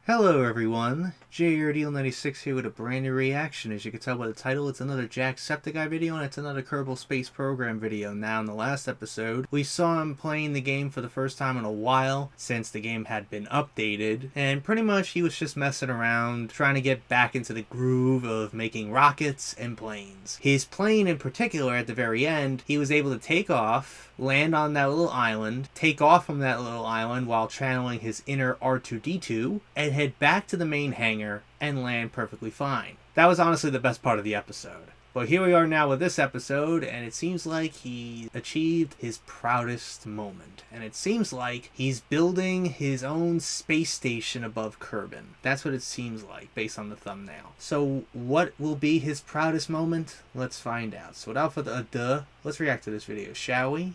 Hello everyone, JRDeal96 here with a brand new reaction. As you can tell by the title, it's another Jacksepticeye video and it's another Kerbal Space Program video. Now in the last episode, we saw him playing the game for the first time in a while since the game had been updated. And pretty much he was just messing around, trying to get back into the groove of making rockets and planes. His plane in particular, at the very end, he was able to take off, land on that little island, take off from that little island while channeling his inner R2-D2, and head back to the main hangar and land perfectly fine. That was honestly the best part of the episode. But here we are now with this episode, and it seems like he achieved his proudest moment. And it seems like he's building his own space station above Kerbal. That's what it seems like, based on the thumbnail. So what will be his proudest moment? Let's find out. So without further ado, let's react to this video, shall we?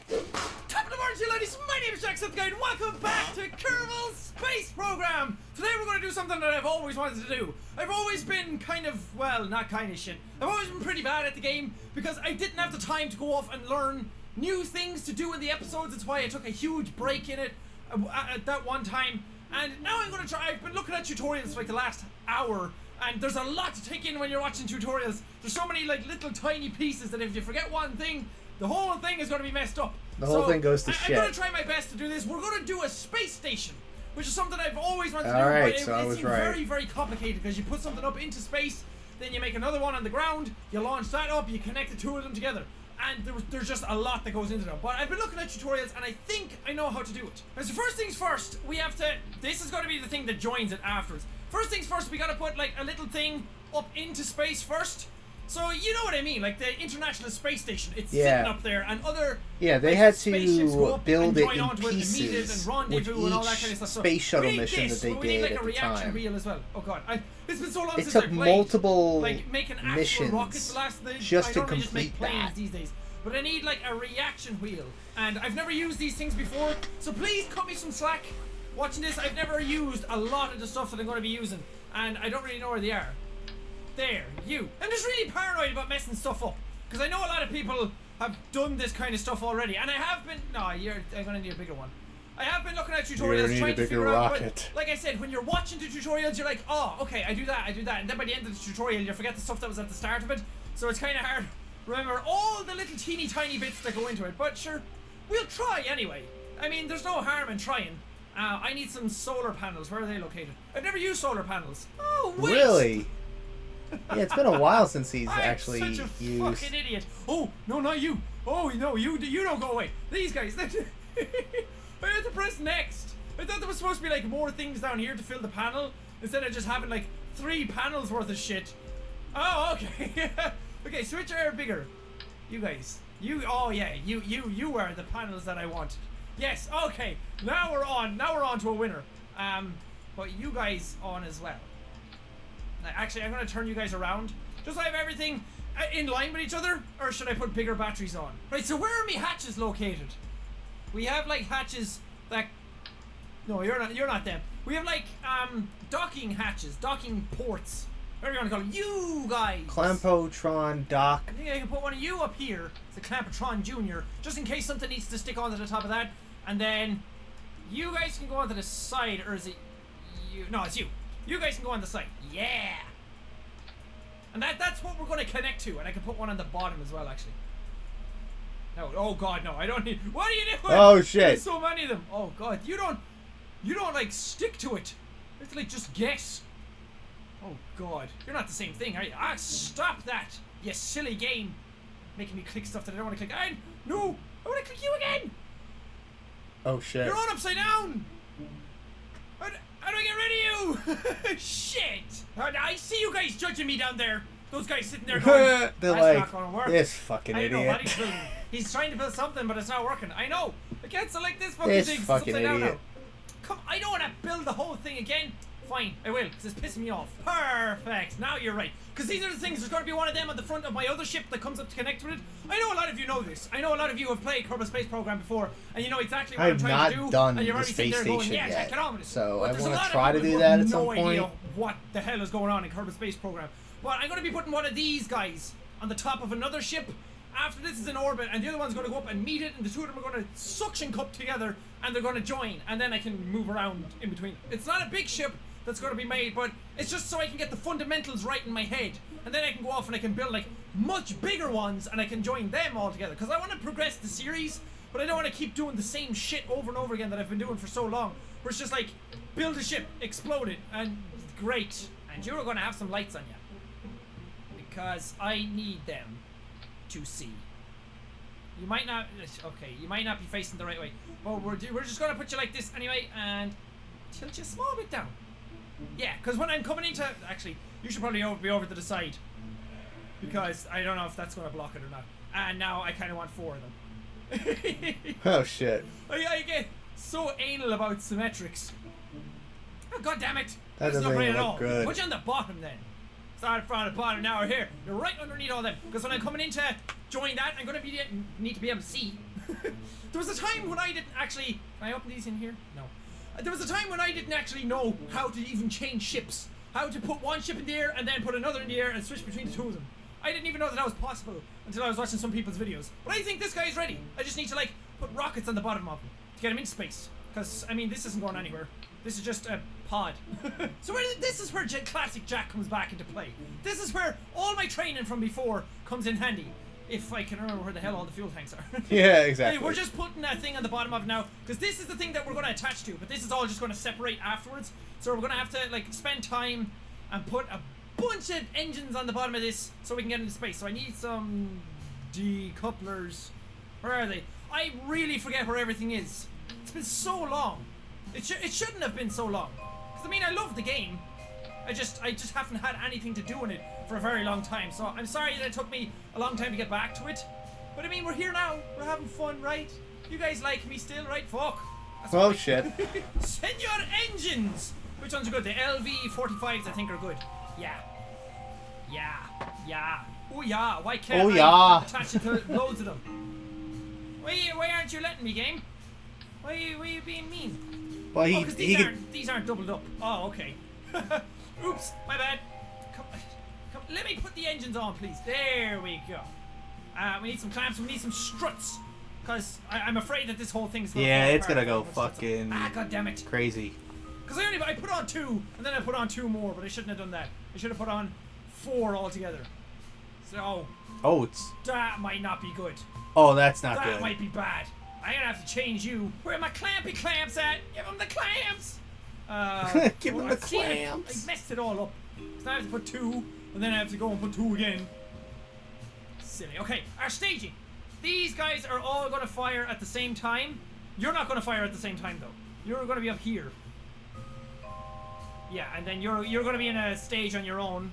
Top of the morning, ladies. My name is Jacksepticeye, and welcome back to Kerbal Space Program. Today we're going to do something that I've always wanted to do. I've always been kind of, well, not kind of shit. I've always been pretty bad at the game because I didn't have the time to go off and learn new things to do in the episodes. That's why I took a huge break in it at that one time. And now I'm going to try. I've been looking at tutorials for like the last hour. And there's a lot to take in when you're watching tutorials. There's so many like little tiny pieces that if you forget one thing, the whole thing is going to be messed up. The whole thing goes to shit. I'm going to try my best to do this. We're going to do a space station, which is something I've always wanted to do. Alright, but so I was seems right. very, very complicated because you put something up into space, then you make another one on the ground, you launch that up, you connect the two of them together. And there's just a lot that goes into them. But I've been looking at tutorials and I think I know how to do it. And so first things first, we have to, this is going to be the thing that joins it afterwards. First things first, we got to put like a little thing up into space first. So you know what I mean, like the International Space Station, it's sitting up there, and other they had to build it in pieces and with rendezvous and all that kind of each stuff. space shuttle We need mission this, that they but we need did like at a the reaction time. wheel as well. Oh god, it's been so long It since took I played. multiple Like making actual missions rockets the last thing. just I to normally just make complete planes that. these days. But I need like a reaction wheel, and I've never used these things before. So please cut me some slack. Watching this, I've never used a lot of the stuff that I'm going to be using, and I don't really know where they are. There, you. I'm just really paranoid about messing stuff up. Because I know a lot of people have done this kind of stuff already, and I have been. No, I'm gonna need a bigger one. I have been looking at tutorials trying to figure out. But like I said, when you're watching the tutorials, you're like, oh, okay, I do that, and then by the end of the tutorial, you forget the stuff that was at the start of it. So it's kind of hard. Remember all the little teeny tiny bits that go into it. But sure, we'll try anyway. I mean, there's no harm in trying. I need some solar panels. Where are they located? I've never used solar panels. Oh, wait. Really? Yeah, it's been a while since he's I'm actually such a used. fucking idiot. Oh, no, not you. Oh, no, you don't go away. These guys. I had to press next. I thought there was supposed to be like more things down here to fill the panel instead of just having like 3 panels worth of shit. Oh, okay. Okay, switch are bigger. You guys. Oh yeah, you are the panels that I wanted. Yes, okay. Now we're on to a winner. But you guys on as well. Actually, I'm going to turn you guys around. Just so I have everything in line with each other. Or should I put bigger batteries on? Right, so where are my hatches located? We have like hatches that... No, you're not them. We have like docking hatches, docking ports. Whatever you want to call them. You guys! Clampotron dock. I think I can put one of you up here. It's a Clampotron Junior. Just in case something needs to stick onto the top of that. And then you guys can go onto the side. Or is it you? No, it's you. You guys can go on the side. Yeah! And that's what we're going to connect to. And I can put one on the bottom as well, actually. No, oh god, no, I don't need... What are you doing? Oh shit. There's so many of them. Oh god, you don't like stick to it. You have to like just guess. Oh god, you're not the same thing, are you? Ah, stop that, you silly game. Making me click stuff that I don't want to click. No, I want to click you again. Oh shit. You're on upside down. How do I get rid of you? Shit! I see you guys judging me down there. Those guys sitting there going, They're that's like, not gonna work. this fucking I know, idiot. what he's building. He's trying to build something, but it's not working. I know. I can't select this fucking This thing. It's fucking upside down idiot. now. Come, I don't want to build the whole thing again. Fine, I will, because it's pissing me off. Perfect. Now you're right. Because these are the things. There's going to be one of them on the front of my other ship that comes up to connect with it. I know a lot of you know this. I know a lot of you have played Kerbal Space Program before, and you know exactly what I'm trying to do. I've not done and you're the already sitting space there going, station yeah, yet, get on with it. so But I there's a want lot to of try to people do who that have at no some idea point. what the hell is going on in Kerbal Space Program. But I'm going to be putting one of these guys on the top of another ship, after this is in orbit, and the other one's going to go up and meet it, and the two of them are going to suction cup together, and they're going to join, and then I can move around in between. It's not a big ship that's going to be made, but it's just so I can get the fundamentals right in my head, and then I can go off and I can build like much bigger ones, and I can join them all together, because I want to progress the series, but I don't want to keep doing the same shit over and over again that I've been doing for so long, where it's just like, build a ship, explode it, and great, and you're going to have some lights on you, because I need them to see. You might not, okay, you might not be facing the right way, but we're just going to put you like this anyway, and tilt you a small bit down. Yeah, because when I'm coming into, actually, you should probably be over to the side, because I don't know if that's going to block it or not, and now I kind of want 4 of them. Oh shit. I get so anal about symmetrics. Oh, god damn it. That That's doesn't not right even at look all. good. Put you on the bottom then. Start from the bottom, now we're here. You're right underneath all them. Because when I'm coming in to join that, I'm going to need to be able to see. There was a time when I didn't actually... Can I open these in here? No. There was a time when I didn't actually know how to even change ships. How to put one ship in the air and then put another in the air and switch between the two of them. I didn't even know that was possible until I was watching some people's videos. But I think this guy is ready. I just need to like put rockets on the bottom of him to get him into space. Because, I mean, this isn't going anywhere. This is just a pod. So this is where classic Jack comes back into play. This is where all my training from before comes in handy. If I can remember where the hell all the fuel tanks are. Yeah, exactly. Hey, we're just putting that thing on the bottom of now. Because this is the thing that we're going to attach to. But this is all just going to separate afterwards. So we're going to have to like spend time and put a bunch of engines on the bottom of this so we can get into space. So I need some decouplers. Where are they? I really forget where everything is. It's been so long. It shouldn't have been so long. Because I mean, I love the game. I just haven't had anything to do in it for a very long time. So I'm sorry that it took me a long time to get back to it. But I mean, we're here now. We're having fun, right? You guys like me still, right? Fuck. That's Oh right. shit. Send your engines. Which ones are good? The LV-45s I think are good. Yeah. Yeah. Yeah. Oh yeah. Why can't I attach it to loads of them? Why aren't you letting me, game? Why are you being mean? Well, because these aren't doubled up. Oh, okay. Oops, my bad. Come, let me put the engines on, please. There we go. We need some clamps. We need some struts. Because I'm afraid that this whole thing's going to fall it's apart. gonna go fucking god damn it. crazy. Because I put on 2, and then I put on 2 more, but I shouldn't have done that. I should have put on 4 altogether. So... Oh, it's... That might not be good. Oh, that's not good. That might be bad. I'm gonna have to change you. Where are my clampy clamps at? Give them the clamps! Give them the clamps! I messed it all up. So now I have to put 2, and then I have to go and put 2 again. Silly. Okay, our staging. These guys are all gonna fire at the same time. You're not gonna fire at the same time, though. You're gonna be up here. Yeah, and then you're gonna be in a stage on your own.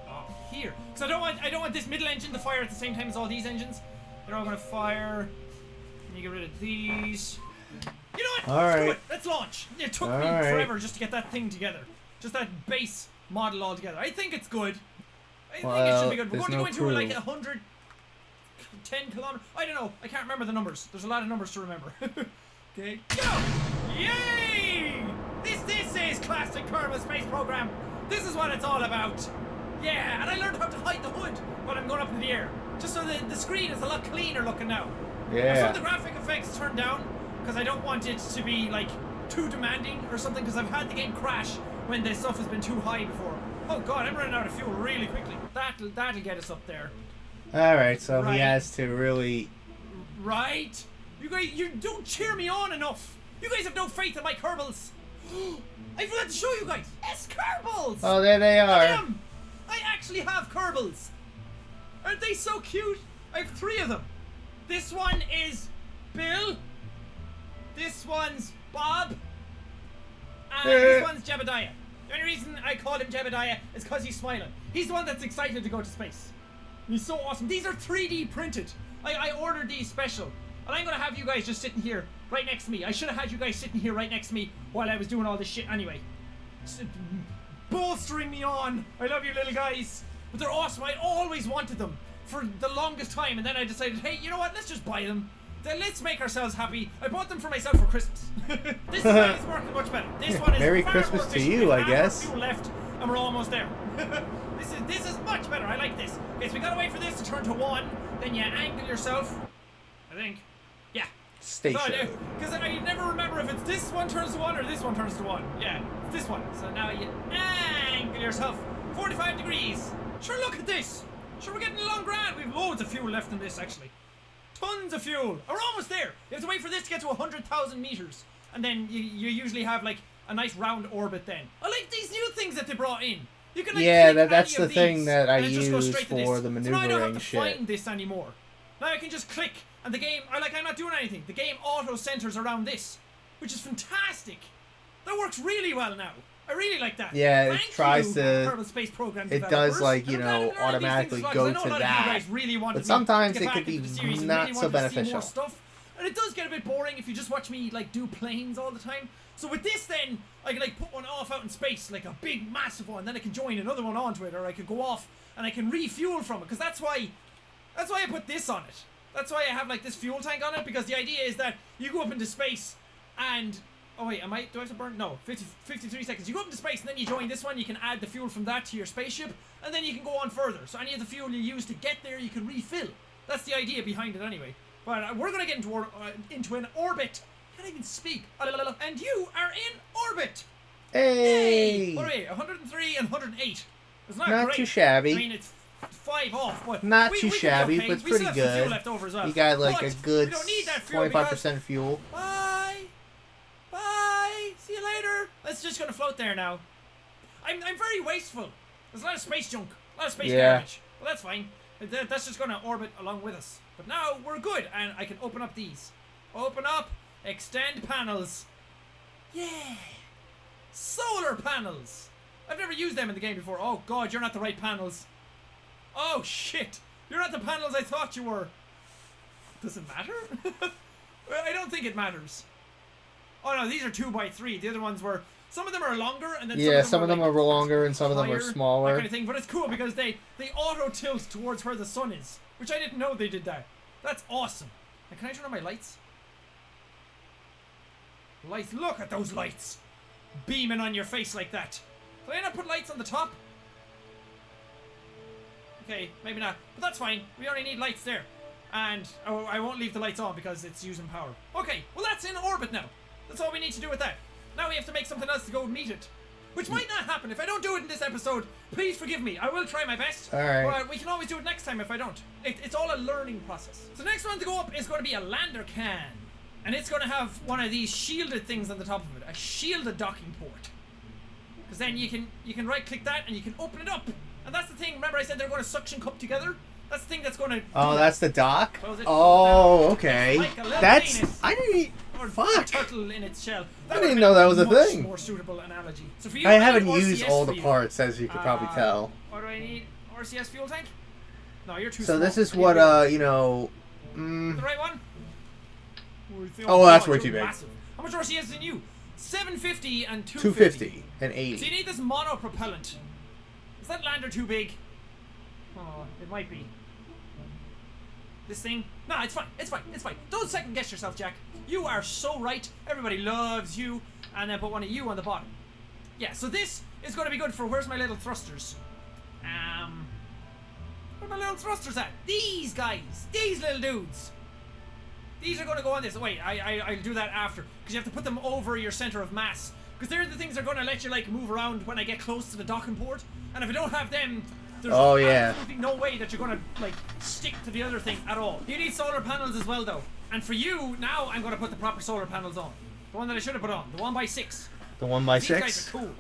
Up here. Because I don't want this middle engine to fire at the same time as all these engines. They're all gonna fire. And you get rid of these. You know what? All Let's do right. it. Let's launch. It took me forever just to get that thing together. Just that base model all together. I think it's good. I think it should be good. We're going to go into like 110 kilometers. I don't know. I can't remember the numbers. There's a lot of numbers to remember. Okay. Go! Yay! This is classic Kerbal Space Program. This is what it's all about. Yeah, and I learned how to hide the hood when I'm going up in the air. Just so the screen is a lot cleaner looking now. Yeah. Some of the graphic effects turned down because I don't want it to be like too demanding or something, because I've had the game crash when the stuff has been too high before. Oh god, I'm running out of fuel really quickly. That'll get us up there. Alright, so Right. he has to really... Right? You guys, you don't cheer me on enough. You guys have no faith in my Kerbals. I forgot to show you guys. Yes, Kerbals! Oh, there they Look at are. them. I actually have Kerbals. Aren't they so cute? I have 3 of them. This one is Bill. This one's Bob. And this one's Jebediah. The only reason I call him Jebediah is because he's smiling. He's the one that's excited to go to space. He's so awesome. These are 3D printed. I ordered these special. And I'm going to have you guys just sitting here right next to me. I should have had you guys sitting here right next to me while I was doing all this shit anyway. Bolstering me on. I love you little guys. But they're awesome. I always wanted them for the longest time. And then I decided, hey, you know what? Let's just buy them. Then let's make ourselves happy. I bought them for myself for Christmas. This one is working much better. This one is Merry far Christmas more to efficient. you, We I have our guess. fuel left, and we're almost there. This is much much better. I like this. Okay, so we gotta wait for this to turn to 1. Then you angle yourself. I think. Yeah. Station. Because I never remember if it's this one turns to 1 or this one turns to 1. Yeah, it's this one. So now you angle yourself 45 degrees. Sure, look at this. Sure, we're getting along grand. We've loads of fuel left in this, actually. Tons of fuel. We're almost there. You have to wait for this to get to 100,000 meters. And then you usually have, like, a nice round orbit then. I like these new things that they brought in. You can, like, that's the thing that I use for the maneuvering shit. So now I don't have to find this anymore. Now I can just click, and the game, I'm not doing anything. The game auto-centers around this, which is fantastic. That works really well now. I really like that. Yeah, it tries to. Kerbal Space Program it does, like, you know, automatically go to that. But sometimes it could be not so beneficial. And it does get a bit boring if you just watch me, like, do planes all the time. So with this, then, I can, like, put one off out in space, like a big, massive one, then I can join another one onto it, or I could go off and I can refuel from it, because that's why I put this on it. That's why I have, like, this fuel tank on it, because the idea is that you go up into space and... Oh wait, do I have to burn? No, 53 seconds. You go up into space and then you join this one, you can add the fuel from that to your spaceship, and then you can go on further. So any of the fuel you use to get there, you can refill. That's the idea behind it anyway. But we're going to get into an orbit. I can't even speak. And you are in orbit. Hey! Yay! What are we? 103 and 108. It's not great. Too shabby. I mean, it's 5 off, but not too shabby, okay. but it's pretty good. Fuel left over as well. You got like but a good 25% fuel. Bye. Bye. See you later. It's just gonna float there now. I'm very wasteful. There's a lot of space junk, a lot of space garbage. Well, that's fine. That's just gonna orbit along with us. But now we're good, and I can open up these. Open up. Extend panels. Yeah. Solar panels. I've never used them in the game before. Oh god, you're not the right panels. Oh shit. You're not the panels I thought you were. Does it matter? I don't think it matters. Oh no, these are 2x3. The other ones were... Some of them are longer, and then some of them are longer, and some of them are smaller. That kind of thing. But it's cool because they auto-tilt towards where the sun is. Which I didn't know they did that. That's awesome. And can I turn on my lights? Lights. Look at those lights. Beaming on your face like that. Did I not put lights on the top? Okay, maybe not. But that's fine. We only need lights there. And I won't leave the lights on because it's using power. Okay, well that's in orbit now. That's all we need to do with that. Now we have to make something else to go meet it. Which might not happen. If I don't do it in this episode, please forgive me. I will try my best. Alright. But we can always do it next time if I don't. It's all a learning process. So the next one to go up is going to be a lander can. And it's going to have one of these shielded things on the top of it. A shielded docking port. Because then you can right click that and you can open it up. And that's the thing. Remember I said they're going to suction cup together? That's the thing that's going to... Oh, that's the dock? Oh, okay. Like that's... penis. I didn't... Fuck. Turtle in its shell. I didn't know that was a thing. More suitable analogy. So for you, I haven't used RCS all the parts, as you could probably tell. What do I need? RCS fuel tank? No, you're too So small. this is what, you know... The right one? Oh, that's way too big. Massive. How much RCS is in you? 750 and 250 and 80. So you need this monopropellant. Is that lander too big? Oh, it might be. This thing? No, it's fine. It's fine. It's fine. Don't second guess yourself, Jack. You are so right. Everybody loves you. And then put one of you on the bottom. Yeah, so this is going to be good for... Where's my little thrusters? Where are my little thrusters at? These guys. These little dudes. These are going to go on this. Wait, I'll do that after. Because you have to put them over your center of mass. Because they're the things that are going to let you, like, move around when I get close to the docking port. And if I don't have them... There's absolutely no way that you're going to, like, stick to the other thing at all. You need solar panels as well, though. And for you, now I'm going to put the proper solar panels on. The one that I should have put on. The 1x6. The 1x6? These guys are cool.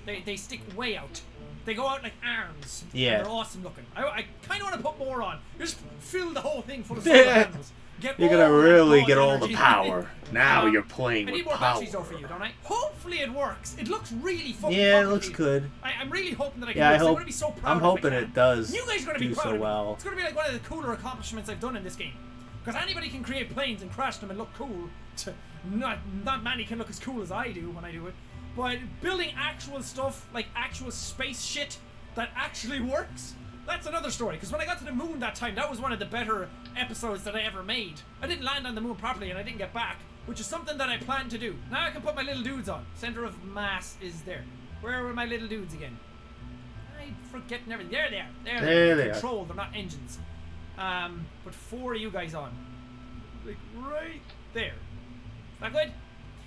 They stick way out. They go out like arms. Yeah. And they're awesome looking. I kind of want to put more on. Just fill the whole thing full of solar panels. You're gonna really get all the power. Now you're playing with power. I need more batteries though for you, don't I? Hopefully it works. It looks really fucking Yeah, it looks good. I'm really hoping that I can do it. I hope, I'm gonna be so proud I'm hoping it does you guys are gonna be proud so of me. well. It's gonna be like one of the cooler accomplishments I've done in this game. Because anybody can create planes and crash them and look cool. Not many can look as cool as I do when I do it. But building actual stuff, like actual space shit that actually works, that's another story. Because when I got to the moon that time, that was one of the better episodes that I ever made. I didn't land on the moon properly and I didn't get back, which is something that I plan to do. Now I can put my little dudes on. Center of mass is there. Where were my little dudes again? I forgetting everything. There they are. There they are. Control. They're not engines. But 4 of you guys on. Like right there. Is that good?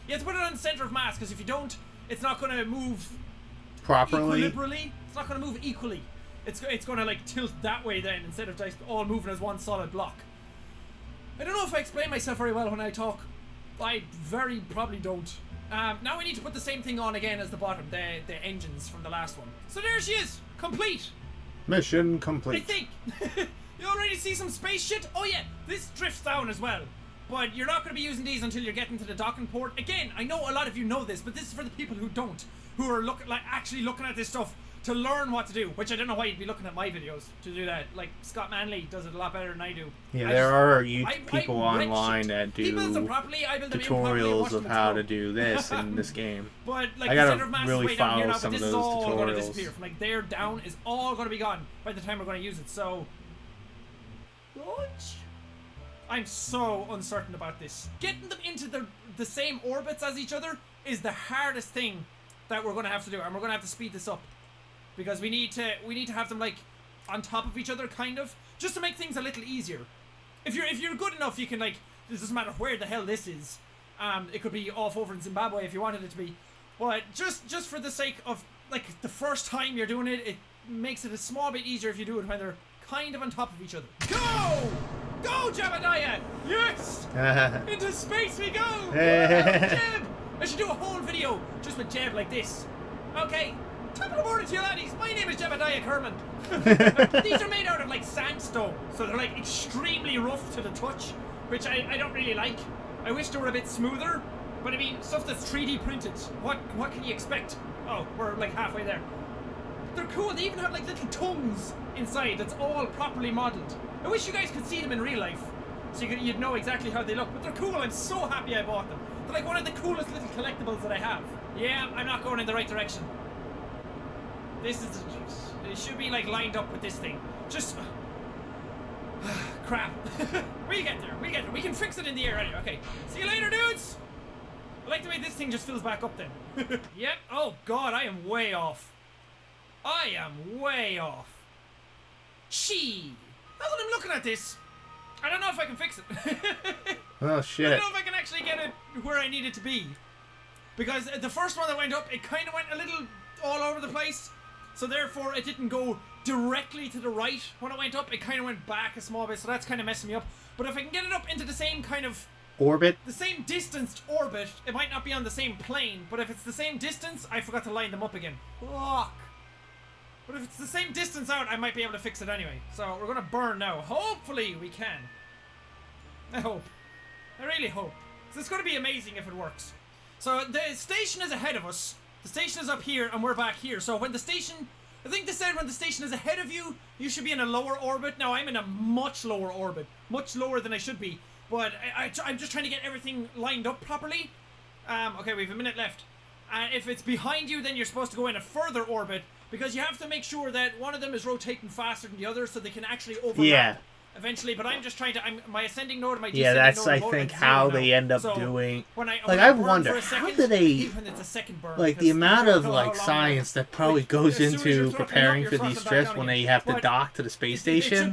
You have to put it on the center of mass because if you don't, it's not going to move properly. Equilibrally. It's not going to move equally. It's going to like tilt that way then instead of just all moving as one solid block. I don't know if I explain myself very well when I talk. I very probably don't. Now we need to put the same thing on again as the bottom, the engines from the last one. So there she is, complete. Mission complete. I think. You already see some space shit? Oh yeah, this drifts down as well. But you're not going to be using these until you're getting to the docking port. Again, I know a lot of you know this, but this is for the people who don't. Who are actually looking at this stuff to learn what to do. Which I don't know why you'd be looking at my videos to do that. Like, Scott Manley does it a lot better than I do. Yeah, there are people online that do tutorials of how to do this in this game. But like, I the center gotta of mass really is way down here follow now, some but of this is those all going to tutorials. disappear. From like there down is all going to be gone by the time we're going to use it. So... Launch? I'm so uncertain about this. Getting them into the same orbits as each other is the hardest thing that we're going to have to do, and we're going to have to speed this up because we need to have them like on top of each other, kind of, just to make things a little easier. If you're good enough, you can like. It doesn't matter where the hell this is. It could be off over in Zimbabwe if you wanted it to be, but just for the sake of like the first time you're doing it, it makes it a small bit easier if you do it when they're kind of on top of each other. Go! Go, Jebediah! Yes! Into space we go! Jeb! I should do a whole video just with Jeb like this. Okay, top of the morning to you laddies. My name is Jebediah Kerman. These are made out of like sandstone, so they're like extremely rough to the touch, which I don't really like. I wish they were a bit smoother, but I mean, stuff that's 3D printed. What can you expect? Oh, we're like halfway there. They're cool. They even have like little tongues inside that's all properly modeled. I wish you guys could see them in real life, so you'd know exactly how they look. But they're cool. I'm so happy I bought them. They're like one of the coolest little collectibles that I have. Yeah, I'm not going in the right direction. This is... It should be like lined up with this thing. Just... crap. We'll get there. We'll get there. We can fix it in the air anyway. Okay. See you later, dudes. I like the way this thing just fills back up then. Yep. Oh, God. I am way off. I am way off. Gee. Now that I'm looking at this, I don't know if I can fix it. Oh, shit. I don't know if I can actually get it where I need it to be. Because the first one that went up, it kind of went a little all over the place. So therefore, it didn't go directly to the right when it went up. It kind of went back a small bit, so that's kind of messing me up. But if I can get it up into the same kind of... orbit? The same distanced orbit, it might not be on the same plane, but if it's the same distance, I forgot to line them up again. Fuck. But if it's the same distance out, I might be able to fix it anyway. So we're going to burn now. Hopefully we can. I hope. I really hope. So it's going to be amazing if it works. So the station is ahead of us. The station is up here and we're back here. So when the station... I think they said when the station is ahead of you, you should be in a lower orbit. Now I'm in a much lower orbit. Much lower than I should be. But I'm just trying to get everything lined up properly. Okay, we have a minute left. And if it's behind you, then you're supposed to go in a further orbit. Because you have to make sure that one of them is rotating faster than the other so they can actually overlap eventually. But I'm just trying to... my ascending node and my descending node... Yeah, that's, I think, how they end up doing... When I wonder, how do they... Even it's a second burn, like, the amount of, like, science that probably goes into preparing for these trips when they have to dock to the space station,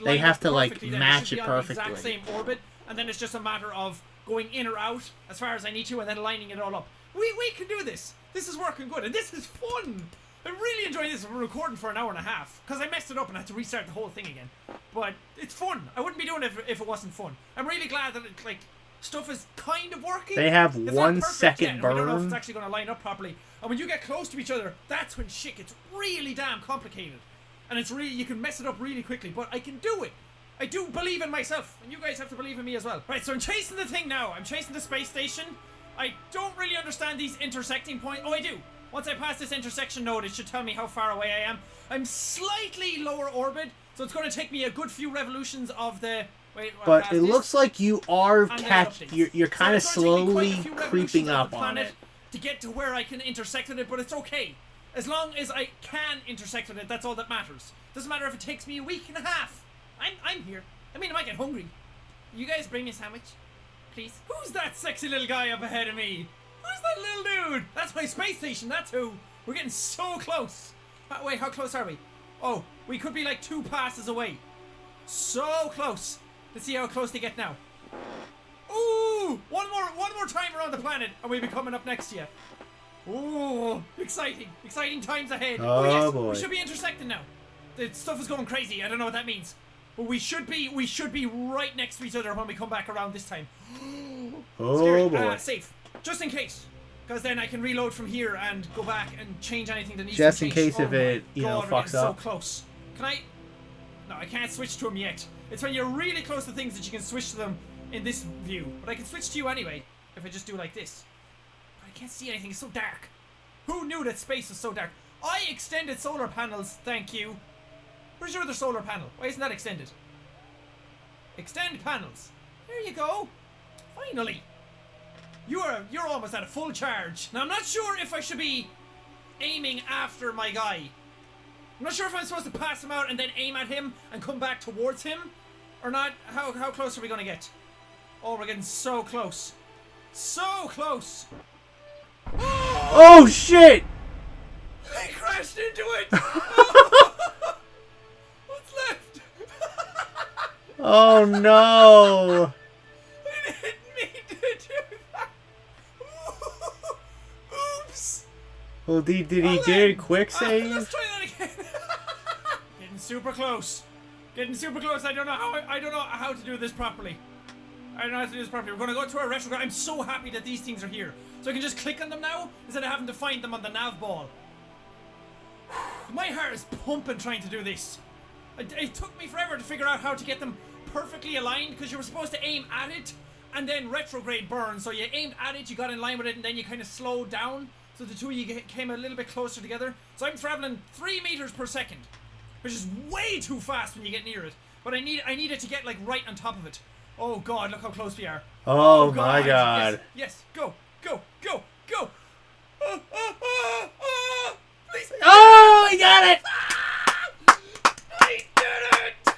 they have to, like, match it perfectly. The exact same orbit, and then it's just a matter of going in or out as far as I need to, and then lining it all up. We can do this. This is working good, and this is fun. I'm really enjoying this. We're recording for an hour and a half because I messed it up and I had to restart the whole thing again. But it's fun. I wouldn't be doing it if it wasn't fun. I'm really glad that it, like, stuff is kind of working. They have 1 second burn. We don't know if it's actually going to line up properly. And when you get close to each other, that's when shit gets really damn complicated. And it's really, you can mess it up really quickly. But I can do it. I do believe in myself. And you guys have to believe in me as well. Right, so I'm chasing the thing now. I'm chasing the space station. I don't really understand these intersecting points. Oh, I do. Once I pass this intersection node, it should tell me how far away I am. I'm slightly lower orbit, so it's going to take me a good few revolutions of the... Wait, but it looks like you are you're kind of slowly creeping up on it. To get to where I can intersect with it, but it's okay. As long as I can intersect with it, that's all that matters. Doesn't matter if it takes me a week and a half. I'm here. I mean, I might get hungry. You guys bring me a sandwich, please? Who's that sexy little guy up ahead of me? Who's that little dude? That's my space station, that's who. We're getting so close. Wait, how close are we? Oh, we could be like 2 passes away. So close. Let's see how close they get now. Ooh! One more time around the planet and we'll be coming up next to you. Ooh, exciting. Exciting times ahead. Oh, yes, boy. we should be intersecting now. The stuff is going crazy. I don't know what that means. But we should be right next to each other when we come back around this time. Oh, Scary. boy. Safe. Just in case. Because then I can reload from here and go back and change anything that needs Just to in change. case if it, you know, God, we're fucks getting up. so close. Can I? No, I can't switch to them yet. It's when you're really close to things that you can switch to them in this view. But I can switch to you anyway if I just do like this. But I can't see anything. It's so dark. Who knew that space was so dark? I extended solar panels, thank you. Where's your other solar panel? Why isn't that extended? Extend panels. There you go. Finally. You're almost at a full charge. Now I'm not sure if I should be aiming after my guy. I'm not sure if I'm supposed to pass him out and then aim at him and come back towards him or not. How close are we gonna get? Oh, we're getting so close. So close. Oh, shit! I crashed into it! What's left? Oh, no! I didn't mean to do that! Oops! Well, did he Well, do a quick Let's save? try that again. Getting super close. Getting super close. I don't know how to do this properly. I don't know how to do this properly. We're gonna go to our retro. I'm so happy that these things are here. So I can just click on them now instead of having to find them on the nav ball. My heart is pumping trying to do this. It took me forever to figure out how to get them perfectly aligned because you were supposed to aim at it and then retrograde burn. So you aimed at it, you got in line with it, and then you kind of slowed down. So the two of you came a little bit closer together. So I'm traveling 3 meters per second, which is way too fast when you get near it. But I need it to get like right on top of it. Oh God, look how close we are. Oh, my God. Yes, go. Please. Oh, he got it! I did it! You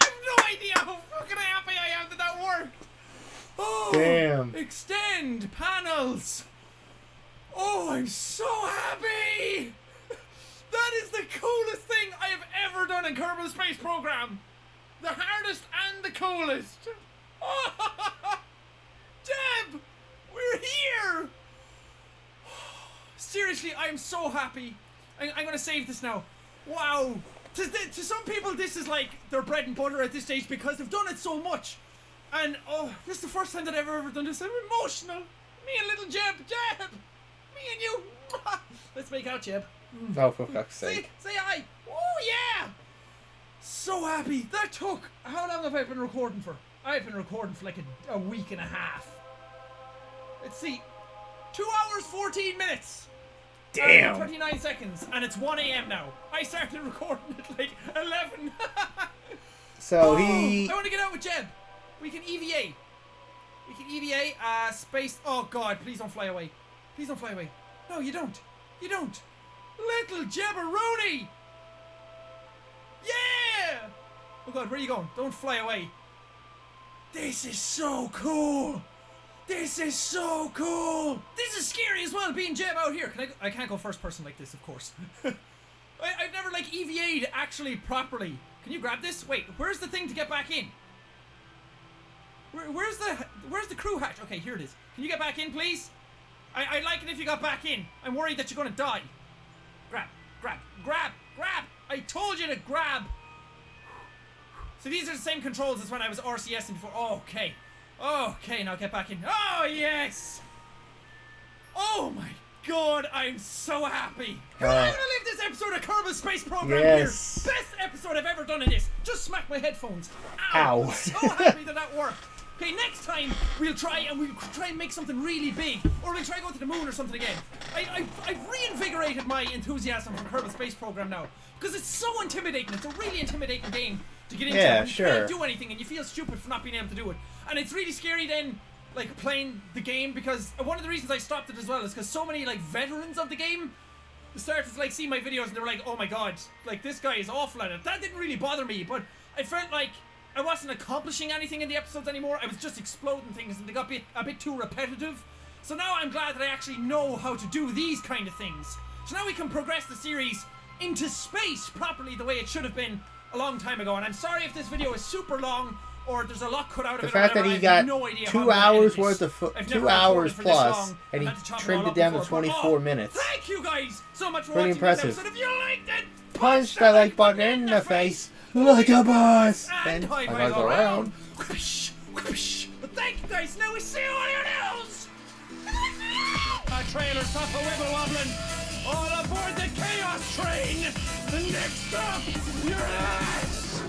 have no idea how fucking happy I am that that worked. Oh, Damn. Extend panels. Oh, I'm so happy. That is the coolest thing I have ever done in Kerbal Space Program. The hardest and the coolest. Deb, we're here. Seriously, I am so happy. I'm gonna save this now. Wow. To some people, this is like their bread and butter at this stage because they've done it so much. And oh, this is the first time that I've ever done this. I'm emotional. Me and little Jeb. Me and you. Let's make out, Jeb. Oh, for fuck's sake. Say hi. Oh, yeah. So happy. That took... How long have I been recording for? I've been recording for like a week and a half. Let's see. 2 hours, 14 minutes. Damn. 39 seconds. And it's 1 a.m. now. I started recording at like 11. So I want to get out with Jeb. We can EVA. Space... Oh, God. Please don't fly away. Please don't fly away. No, you don't. You don't. Little Jebbaroni! Yeah! Oh God, where are you going? Don't fly away. This is so cool! This is so cool! This is scary as well, being Jeb out here. I can't go first person like this, of course. I've never like EVA'd actually properly. Can you grab this? Wait, where's the thing to get back in? Where's the crew hatch? Okay, here it is. Can you get back in, please? I'd like it if you got back in. I'm worried that you're gonna die. Grab! I told you to grab! So these are the same controls as when I was RCSing before. Oh, okay. Okay, now get back in. Oh, yes! Oh my God, I'm so happy. I'm gonna live this episode of Kerbal Space Program here. Best episode I've ever done in this. Just smack my headphones. Ow. I'm so happy that worked. Okay, next time we'll try and make something really big, or we'll try and go to the moon or something again. I've reinvigorated my enthusiasm for Kerbal Space Program now because it's so intimidating. It's a really intimidating game to get into. Yeah, when you can't do anything and you feel stupid for not being able to do it, and it's really scary then, like playing the game because one of the reasons I stopped it as well is because so many like veterans of the game started to like see my videos and they were like, oh my God, like this guy is awful at it. That didn't really bother me, but I felt like I wasn't accomplishing anything in the episodes anymore. I was just exploding things and they got a bit too repetitive. So now I'm glad that I actually know how to do these kind of things. So now we can progress the series into space properly the way it should have been a long time ago. And I'm sorry if this video is super long or there's a lot cut out of it. The fact that he got 2 hours worth of 2 hours plus, and he trimmed it down to 24 minutes. Thank you guys so much for Pretty watching impressive. this episode. If you liked it, Punch that like button in the face like a boss. and Then high I five go around. Whoosh, whoosh. But thank you guys. Now we see all your news. Our trailer's top of wibble wobbling. All aboard the chaos train. The next stop, your ass.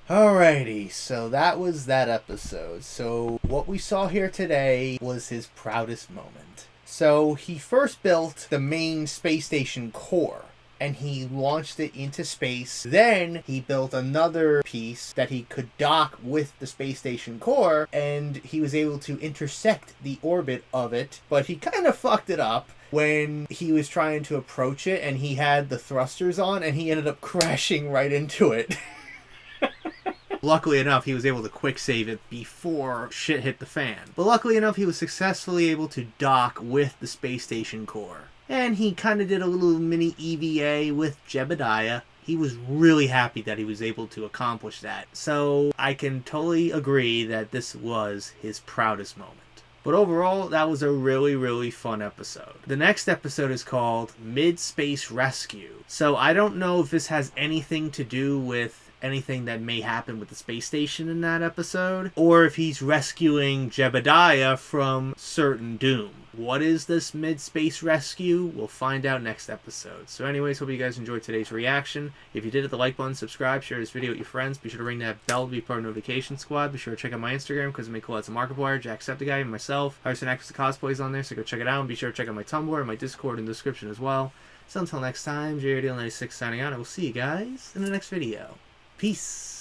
Alrighty, so that was that episode. So what we saw here today was his proudest moment. So he first built the main space station core, and he launched it into space. Then he built another piece that he could dock with the space station core, and he was able to intersect the orbit of it, but he kind of fucked it up when he was trying to approach it, and he had the thrusters on, and he ended up crashing right into it. Luckily enough, he was able to quick save it before shit hit the fan. But luckily enough, he was successfully able to dock with the space station core. And he kind of did a little mini EVA with Jebediah. He was really happy that he was able to accomplish that. So I can totally agree that this was his proudest moment. But overall, that was a really, really fun episode. The next episode is called Mid-Space Rescue. So I don't know if this has anything to do with anything that may happen with the space station in that episode, or if he's rescuing Jebediah from certain doom. What is this mid-space rescue? We'll find out next episode. So anyways, hope you guys enjoyed today's reaction. If you did, hit the like button, subscribe, share this video with your friends. Be sure to ring that bell to be part of the notification squad. Be sure to check out my Instagram because I make collabs with Markiplier, Jacksepticeye, and myself. I also access to cosplays on there, so go check it out. And be sure to check out my Tumblr and my Discord in the description as well. So until next time, JRDL96 signing out. I will see you guys in the next video. Peace.